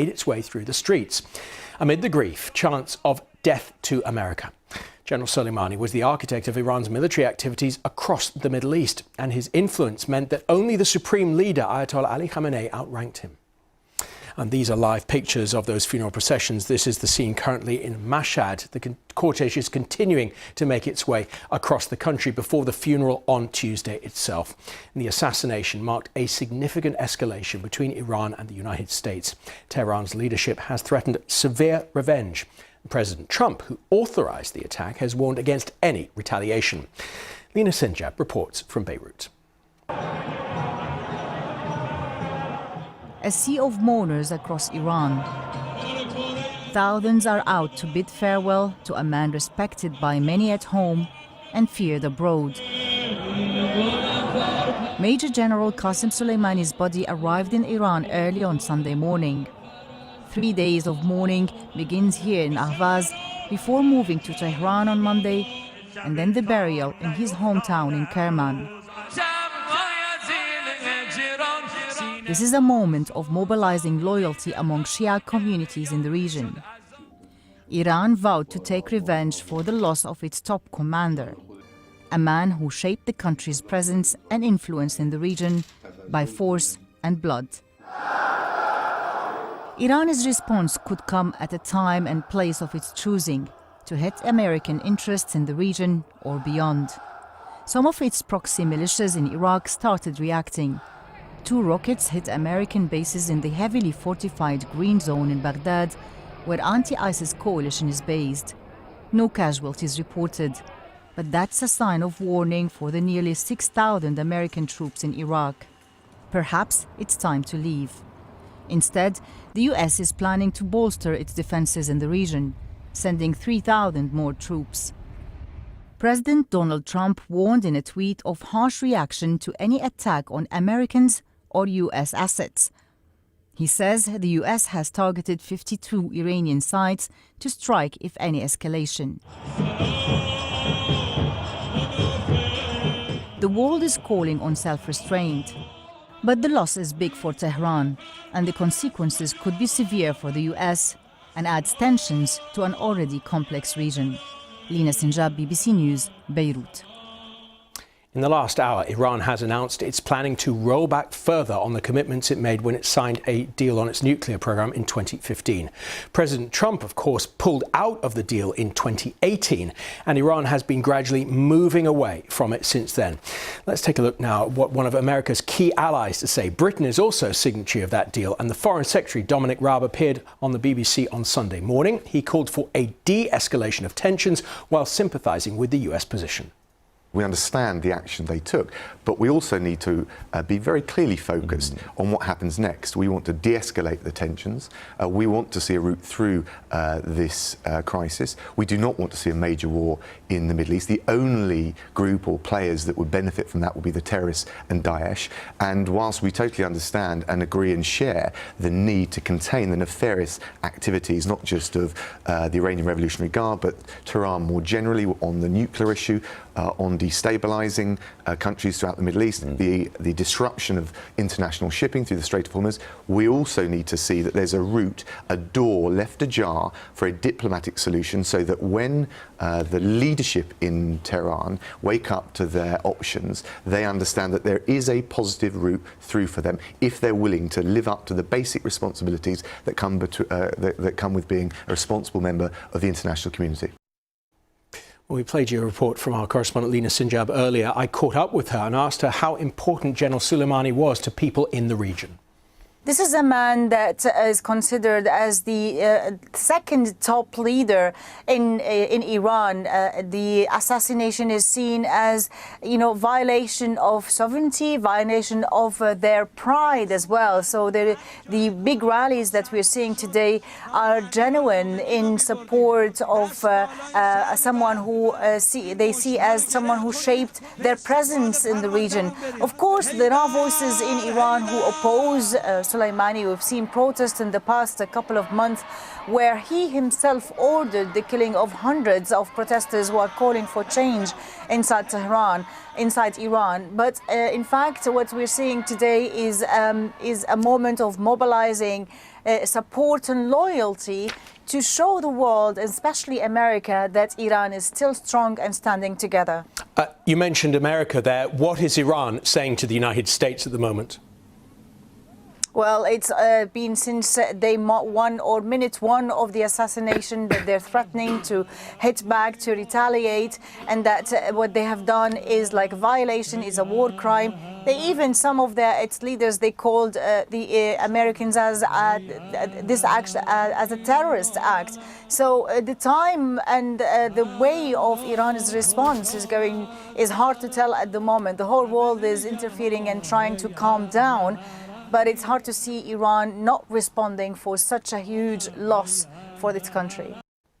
made its way through the streets. Amid the grief, chants of death to America. General Soleimani was the architect of Iran's military activities across the Middle East, and his influence meant that only the supreme leader, Ayatollah Ali Khamenei, outranked him. And these are live pictures of those funeral processions. This is the scene currently in Mashhad. The cortege is continuing to make its way across the country before the funeral on Tuesday itself. And the assassination marked a significant escalation between Iran and the United States. Tehran's leadership has threatened severe revenge. President Trump, who authorized the attack, has warned against any retaliation. Lina Sinjab reports from Beirut. A sea of mourners across Iran. Thousands are out to bid farewell to a man respected by many at home and feared abroad. Major General Qasem Soleimani's body arrived in Iran early on Sunday morning. 3 days of mourning begins here in Ahvaz before moving to Tehran on Monday, and then the burial in his hometown in Kerman. This is a moment of mobilizing loyalty among Shia communities in the region. Iran vowed to take revenge for the loss of its top commander, a man who shaped the country's presence and influence in the region by force and blood. Iran's response could come at a time and place of its choosing to hit American interests in the region or beyond. Some of its proxy militias in Iraq started reacting. 2 rockets hit American bases in the heavily fortified Green Zone in Baghdad, where anti-ISIS coalition is based. No casualties reported, but that's a sign of warning for the nearly 6,000 American troops in Iraq. Perhaps it's time to leave. Instead, the US is planning to bolster its defenses in the region, sending 3,000 more troops. President Donald Trump warned in a tweet of harsh reaction to any attack on Americans or US assets. He says the US has targeted 52 Iranian sites to strike if any escalation. The world is calling on self-restraint. But the loss is big for Tehran, and the consequences could be severe for the US and adds tensions to an already complex region. Lina Sinjab, BBC News, Beirut. In the last hour, Iran has announced it's planning to roll back further on the commitments it made when it signed a deal on its nuclear program in 2015. President Trump, of course, pulled out of the deal in 2018, and Iran has been gradually moving away from it since then. Let's take a look now at what one of America's key allies to say. Britain is also a signatory of that deal, and the Foreign Secretary, Dominic Raab, appeared on the BBC on Sunday morning. He called for a de-escalation of tensions while sympathising with the US position. We understand the action they took, but we also need to be very clearly focused on what happens next. We want to de-escalate the tensions. We want to see a route through this crisis. We do not want to see a major war in the Middle East. The only group or players that would benefit from that would be the terrorists and Daesh. And whilst we totally understand and agree and share the need to contain the nefarious activities, not just of the Iranian Revolutionary Guard, but Tehran more generally on the nuclear issue, on destabilising countries throughout the Middle East, the disruption of international shipping through the Strait of Hormuz, we also need to see that there's a route, a door left ajar for a diplomatic solution so that when the leadership in Tehran wake up to their options, they understand that there is a positive route through for them if they're willing to live up to the basic responsibilities that come with being a responsible member of the international community. Well, we played you a report from our correspondent Lina Sinjab earlier. I caught up with her and asked her how important General Soleimani was to people in the region. This is a man that is considered as the second top leader in Iran. The assassination is seen as, violation of sovereignty, violation of their pride as well. So the big rallies that we're seeing today are genuine in support of someone who they see as someone who shaped their presence in the region. Of course, there are voices in Iran who oppose Soleimani. We've seen protests in the past couple of months where he himself ordered the killing of hundreds of protesters who are calling for change inside Iran. But in fact, what we're seeing today is a moment of mobilizing support and loyalty to show the world, especially America, that Iran is still strong and standing together. You mentioned America there. What is Iran saying to the United States at the moment? Well, it's been since minute one of the assassination that they're threatening to hit back, to retaliate, and that what they have done is like violation, is a war crime. They even, some of its leaders, they called the Americans as this act as a terrorist act. So the time and the way of Iran's response is hard to tell at the moment. The whole world is interfering and trying to calm down. But it's hard to see Iran not responding for such a huge loss for its country.